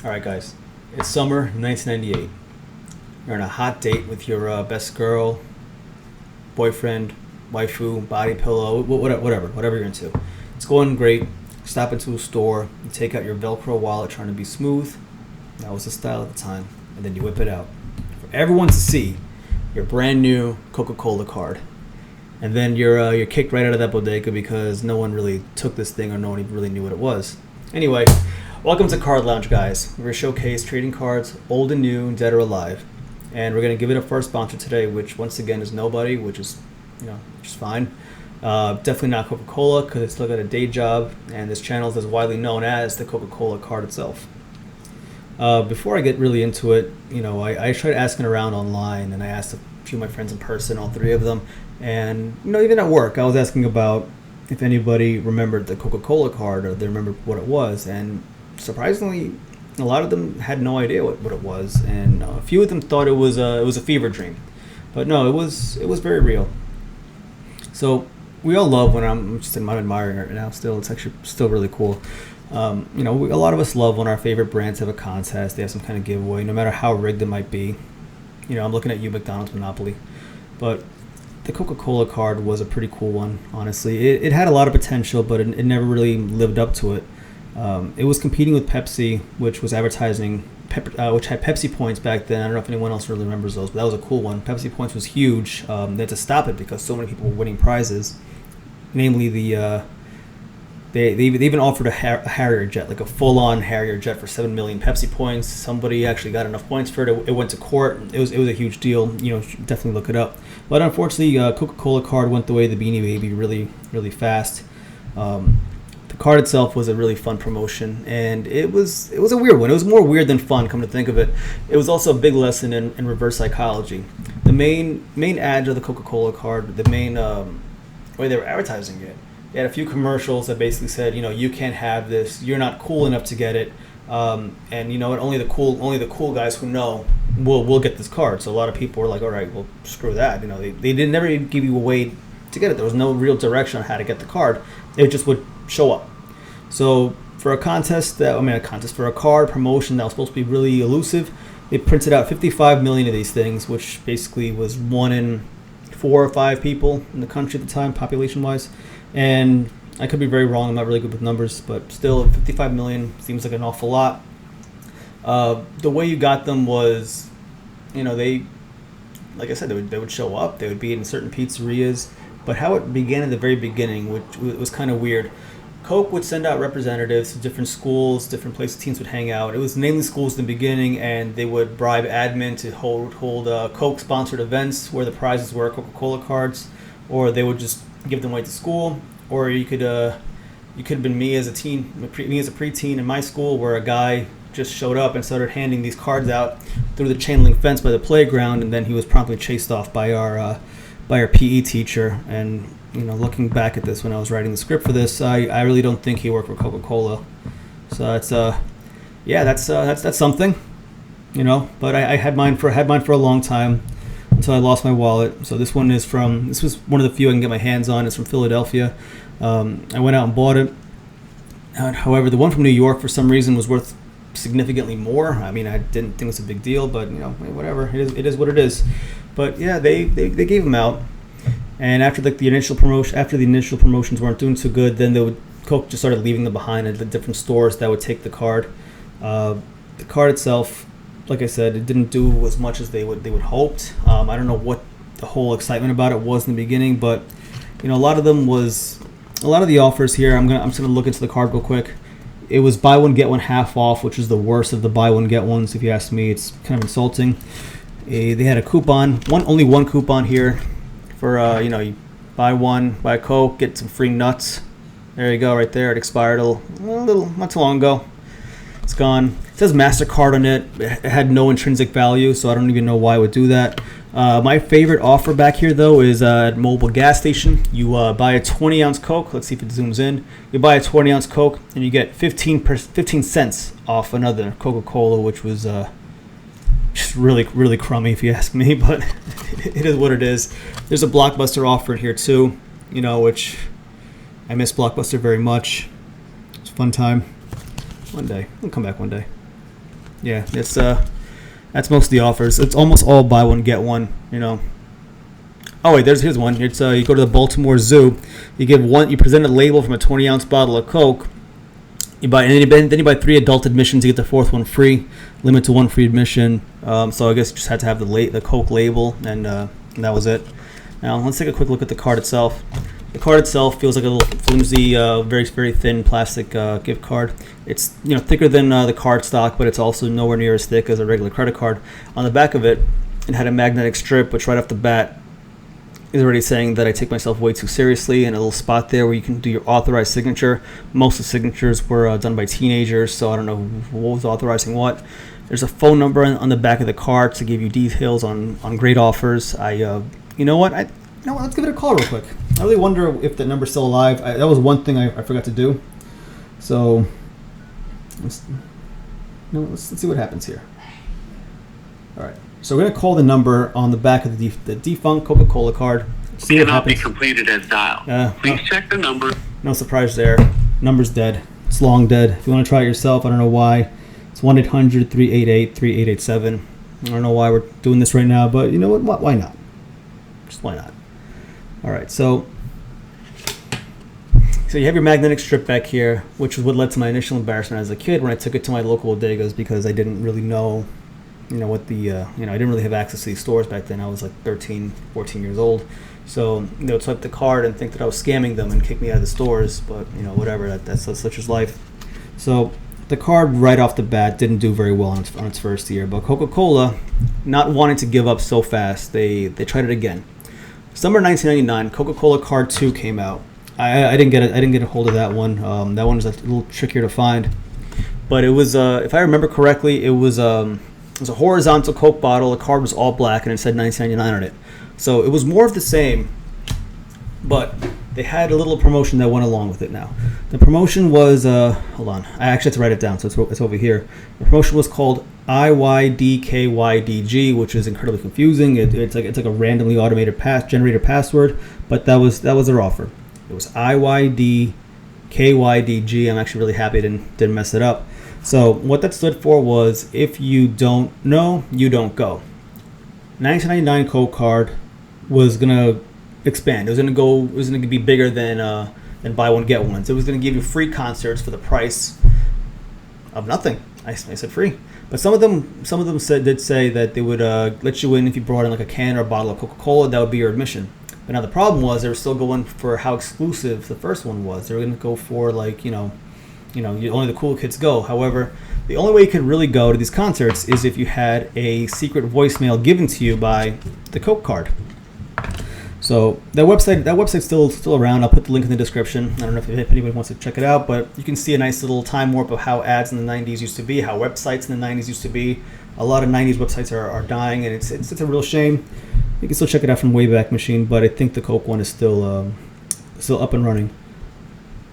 All right, guys. It's summer 1998. You're on a hot date with your best girl, boyfriend, waifu, body pillow, whatever you're into. It's going great. Stop into a store. You take out your Velcro wallet, trying to be smooth. That was the style at the time. And then you whip it out for everyone to see. Your brand new Coca-Cola card. And then you're kicked right out of that bodega because no one really took this thing or no one even really knew what it was. Anyway, welcome to Card Lounge, guys. We're going to showcase trading cards, old and new, dead or alive. And we're going to give it a first sponsor today, which once again is nobody, which is fine. Definitely not Coca-Cola because it's still got a day job, and this channel is as widely known as the Coca-Cola Card itself. Before I get really into it, I tried asking around online, and I asked a few of my friends in person, all three of them, and even at work, I was asking about if anybody remembered the Coca-Cola card or they remembered what it was, and surprisingly, a lot of them had no idea what it was, and a few of them thought it was a fever dream, but no, it was very real. So we all love when I'm admiring it now. Still, it's actually still really cool. A lot of us love when our favorite brands have a contest. They have some kind of giveaway, no matter how rigged it might be. I'm looking at you, McDonald's Monopoly, but the Coca-Cola card was a pretty cool one. Honestly, it had a lot of potential, but it never really lived up to it. It was competing with Pepsi, which was advertising, which had Pepsi points back then. I don't know if anyone else really remembers those, but that was a cool one. Pepsi points was huge. They had to stop it because so many people were winning prizes. Namely, they even offered a Harrier jet, like a full-on Harrier jet for 7 million Pepsi points. Somebody actually got enough points for it. It went to court. It was a huge deal. Definitely look it up. But unfortunately, Coca-Cola card went the way of the Beanie Baby really, really fast. The card itself was a really fun promotion, and it was a weird one. It was more weird than fun, come to think of it. It was also a big lesson in reverse psychology. The main ad of the Coca-Cola card, the main way they were advertising it, they had a few commercials that basically said, you can't have this. You're not cool enough to get it, and you know what? Only the cool guys who know will get this card. So a lot of people were like, all right, well, screw that. They didn't never even give you a way to get it. There was no real direction on how to get the card. It just would show up. So for a for a card promotion that was supposed to be really elusive, they printed out 55 million of these things, which basically was 1 in 4 or 5 people in the country at the time, population-wise. And I could be very wrong. I'm not really good with numbers, but still, 55 million seems like an awful lot. The way you got them was, they, like I said, they would show up. They would be in certain pizzerias. But how it began at the very beginning, which was kind of weird. Coke would send out representatives to different schools, different places teens would hang out. It was mainly schools in the beginning, and they would bribe admin to hold Coke-sponsored events where the prizes were Coca-Cola cards, or they would just give them away to school. Or you could have been me as a preteen in my school, where a guy just showed up and started handing these cards out through the chain link fence by the playground, and then he was promptly chased off by our PE teacher. And looking back at this when I was writing the script for this, I really don't think he worked for Coca-Cola. So that's something, But I had mine for a long time until I lost my wallet. So this was one of the few I can get my hands on. It's from Philadelphia. I went out and bought it. However, the one from New York for some reason was worth significantly more. I mean, I didn't think it was a big deal, but whatever. It is what it is. But yeah, they gave them out. And after the initial promotions weren't doing too good, then Coke just started leaving them behind at the different stores that would take the card. The card itself, like I said, it didn't do as much as they would hoped. I don't know what the whole excitement about it was in the beginning, but a lot of the offers here. I'm just gonna look into the card real quick. It was buy one get one half off, which is the worst of the buy one get ones. If you ask me, it's kind of insulting. They had a coupon, only one coupon here. For you buy a Coke, get some free nuts. There you go, right there. It expired not too long ago. It's gone. It says MasterCard on it. It had no intrinsic value, so I don't even know why it would do that. My favorite offer back here, though, is at mobile gas station. You buy a 20-ounce Coke. Let's see if it zooms in. You buy a 20-ounce Coke, and you get 15 cents off another Coca-Cola, which was just really, really crummy, if you ask me, but it is what it is. There's a Blockbuster offer in here, too, which I miss Blockbuster very much. It's a fun time. One day. I'll come back one day. Yeah, it's that's most of the offers. It's almost all buy one get one. You know. Oh wait, here's one. It's you go to the Baltimore Zoo, you present a label from a 20-ounce bottle of Coke. Then you buy 3 adult admissions. You get the 4th one free. Limit to 1 free admission. So I guess you just had to have the Coke label, and that was it. Now let's take a quick look at the card itself. The card itself feels like a little flimsy, very very thin plastic gift card. It's thicker than the card stock, but it's also nowhere near as thick as a regular credit card. On the back of it, it had a magnetic strip, which right off the bat is already saying that I take myself way too seriously, and a little spot there where you can do your authorized signature. Most of the signatures were done by teenagers, so I don't know what was authorizing what. There's a phone number on the back of the card to give you details on great offers. You know what? Let's give it a call real quick. I really wonder if the number's still alive. That was one thing I forgot to do. So let's see what happens here. All right. So we're going to call the number on the back of the defunct Coca-Cola card. See what happens. Cannot be completed as dialed. Please check the number. No surprise there. Number's dead. It's long dead. If you want to try it yourself, I don't know why. It's 1-800-388-3887. I don't know why we're doing this right now, but you know what? Why not? Just why not? All right. So you have your magnetic strip back here, which is what led to my initial embarrassment as a kid when I took it to my local bodegas because I didn't really know. What the, I didn't really have access to these stores back then. I was like 13, 14 years old. So they would swipe the card and think that I was scamming them and kick me out of the stores. But, whatever, that's such is life. So the card right off the bat didn't do very well on its first year. But Coca-Cola, not wanting to give up so fast, they tried it again. Summer 1999, Coca-Cola Card 2 came out. I didn't get a hold of that one. That one was a little trickier to find. But it was, if I remember correctly, it was a horizontal Coke bottle. The card was all black and it said $19.99 on it. So it was more of the same, but they had a little promotion that went along with it now. The promotion was, hold on, I actually had to write it down, so it's over here. The promotion was called IYDKYDG, which is incredibly confusing. It's like a randomly automated generated password, but that was their offer. It was IYDKYDG. I'm actually really happy I didn't mess it up. So what that stood for was, if you don't know, you don't go. 1999 Coke card was gonna expand. It was gonna be bigger than buy one get ones. It was gonna give you free concerts for the price of nothing. I said free, but some of them did say that they would let you in if you brought in like a can or a bottle of Coca-Cola. That would be your admission. But now the problem was they were still going for how exclusive the first one was. They were gonna go for like only the cool kids go. However, the only way you could really go to these concerts is if you had a secret voicemail given to you by the Coke card. So that website's still around. I'll put the link in the description. I don't know if anybody wants to check it out, but you can see a nice little time warp of how ads in the 90s used to be, how websites in the 90s used to be. A lot of 90s websites are dying, and it's a real shame. You can still check it out from Wayback Machine, but I think the Coke one is still up and running.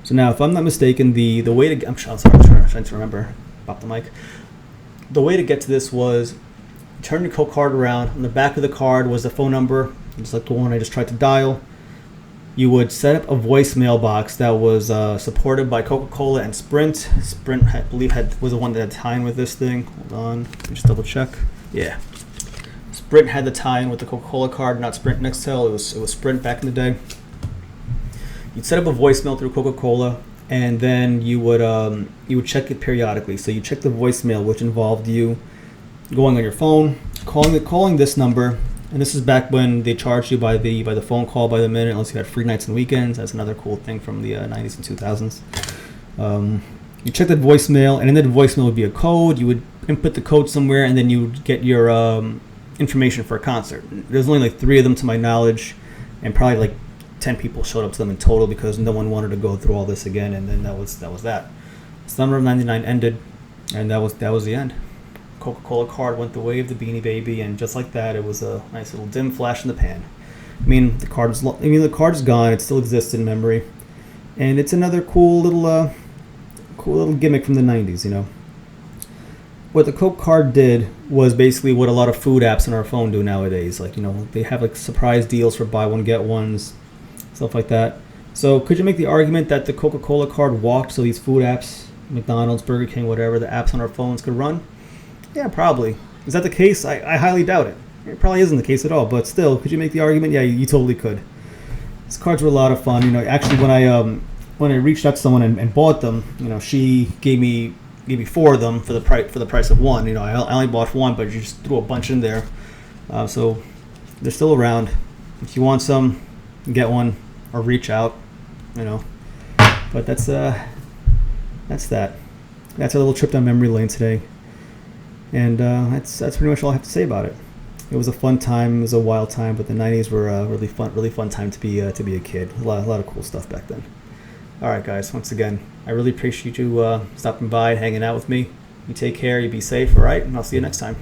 So now, if I'm not mistaken, the way to... I'm trying to remember. Pop the mic. The way to get to this was turn your Coke card around. On the back of the card was the phone number, just like the one I just tried to dial. You would set up a voicemail box that was supported by Coca-Cola and Sprint. Sprint, I believe, was the one that had tie-in with this thing. Hold on. Let me just double check. Yeah. Sprint had the tie-in with the Coca-Cola card, not Sprint Nextel. It was Sprint back in the day. You'd set up a voicemail through Coca-Cola, and then you would check it periodically. So you check the voicemail, which involved you going on your phone, calling this number, and this is back when they charged you by the phone call by the minute, unless you had free nights and weekends. That's another cool thing from the 90s and 2000s. You check that voicemail, and in that voicemail would be a code. You would input the code somewhere, and then you would get your information for a concert. There's only like 3 of them to my knowledge, and probably like 10 people showed up to them in total because no one wanted to go through all this again, and then that was that. Summer of '99 ended, and that was the end. Coca-Cola card went the way of the Beanie Baby, and just like that, it was a nice little dim flash in the pan. The card is gone. It still exists in memory, and it's another cool little gimmick from the '90s. What the Coke card did was basically what a lot of food apps on our phone do nowadays. They have like surprise deals for buy one get ones, stuff like that. So could you make the argument that the Coca-Cola card walked so these food apps, McDonald's, Burger King, whatever, the apps on our phones could run? Yeah, probably. Is that the case? I highly doubt it. It probably isn't the case at all. But still, could you make the argument? Yeah, you totally could. These cards were a lot of fun. You know, actually, when I reached out to someone and bought them, you know, she gave me 4 of them for the price of one. You know, I only bought one, but you just threw a bunch in there. So they're still around. If you want some, get one or reach out. You know, but that's that. That's a little trip down memory lane today, and that's pretty much all I have to say about it. It was a fun time. It was a wild time, but the '90s were a really fun time to be a kid. A lot of cool stuff back then. All right, guys. Once again, I really appreciate you stopping by, hanging out with me. You take care. You be safe. All right, and I'll see you next time.